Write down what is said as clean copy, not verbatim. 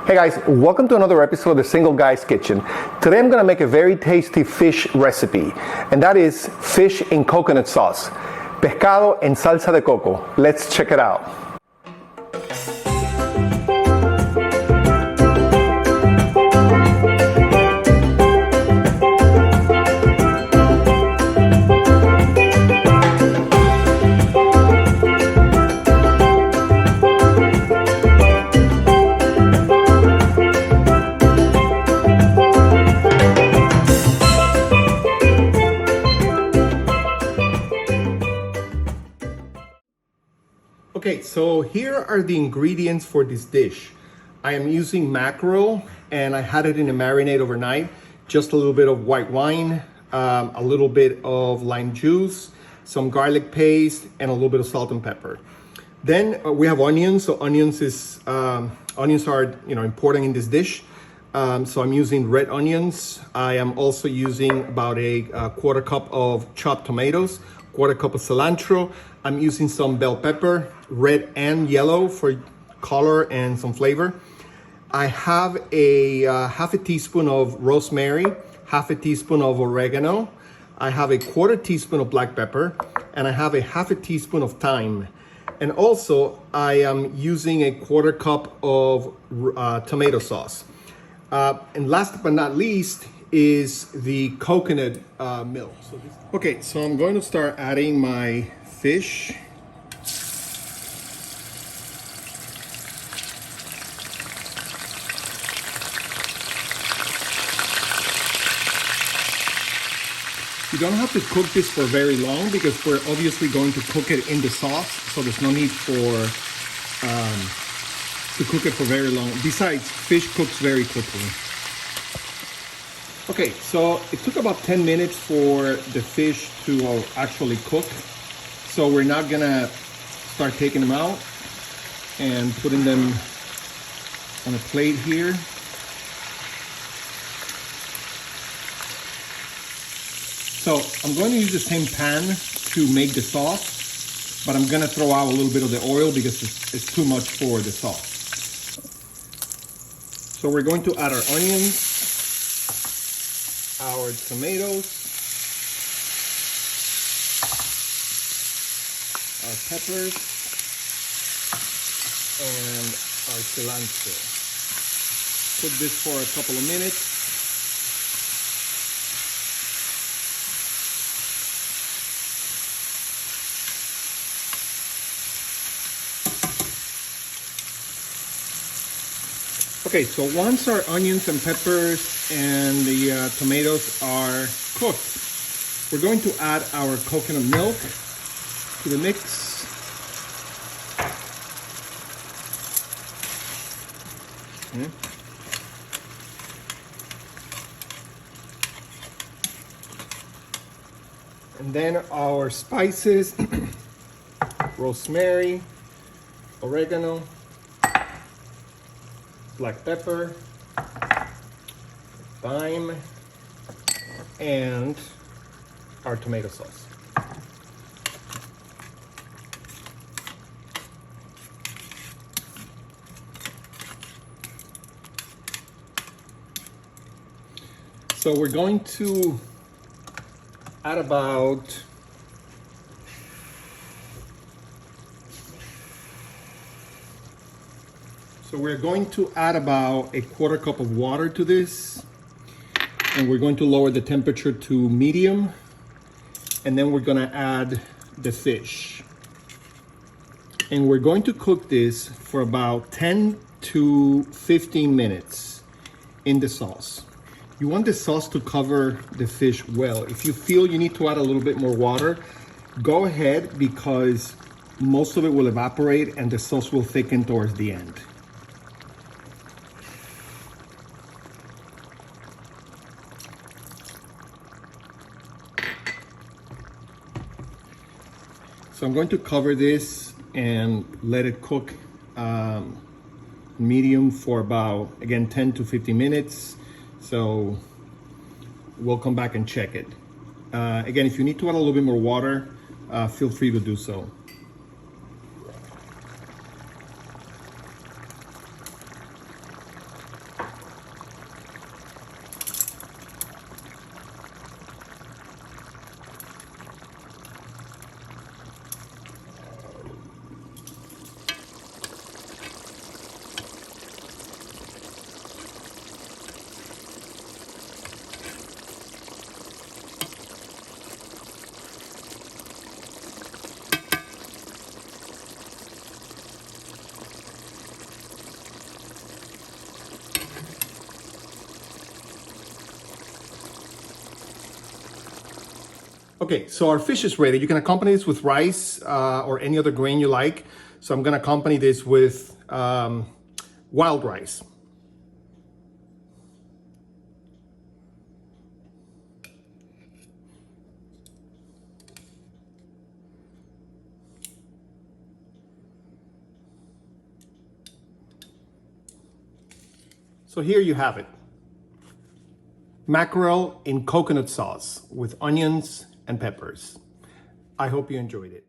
Hey guys, welcome to another episode of The Single Guy's Kitchen. Today I'm gonna make a very tasty fish recipe, and that is fish in coconut sauce. Pescado en salsa de coco. Let's check it out. Okay, so here are the ingredients for this dish. I am using mackerel and I had it in a marinade overnight. Just a little bit of white wine, a little bit of lime juice, some garlic paste, and a little bit of salt and pepper. Then we have onions. So onions are important in this dish. So I'm using red onions. I am also using about a quarter cup of chopped tomatoes, quarter cup of cilantro. I'm using some bell pepper, red and yellow for color and some flavor. I have a half a teaspoon of rosemary, half a teaspoon of oregano. I have a quarter teaspoon of black pepper, and I have a half a teaspoon of thyme. And also I am using a quarter cup of tomato sauce. And last but not least is the coconut milk. Okay, so I'm going to start adding my fish. You don't have to cook this for very long because we're obviously going to cook it in the sauce, so there's no need for to cook it for very long. Besides, fish cooks very quickly. Okay, so it took about 10 minutes for the fish to actually cook. So we're now gonna start taking them out and putting them on a plate here. So I'm going to use the same pan to make the sauce, but I'm gonna throw out a little bit of the oil because it's too much for the sauce. So we're going to add our onions, our tomatoes, our peppers, and our cilantro. Cook this for a couple of minutes. Okay, so once our onions and peppers and the tomatoes are cooked, we're going to add our coconut milk to the mix. Okay. And then our spices, rosemary, oregano, black pepper, thyme, and our tomato sauce. So we're going to add about a quarter cup of water to this, and we're going to lower the temperature to medium, and then we're going to add the fish. And we're going to cook this for about 10 to 15 minutes in the sauce. You want the sauce to cover the fish well. If you feel you need to add a little bit more water, go ahead, because most of it will evaporate and the sauce will thicken towards the end. So I'm going to cover this and let it cook medium for about, again, 10 to 15 minutes. So we'll come back and check it. Again, if you need to add a little bit more water, feel free to do so. Okay, so our fish is ready. You can accompany this with rice or any other grain you like. So I'm gonna accompany this with wild rice. So here you have it. Mackerel in coconut sauce with onions and peppers. I hope you enjoyed it.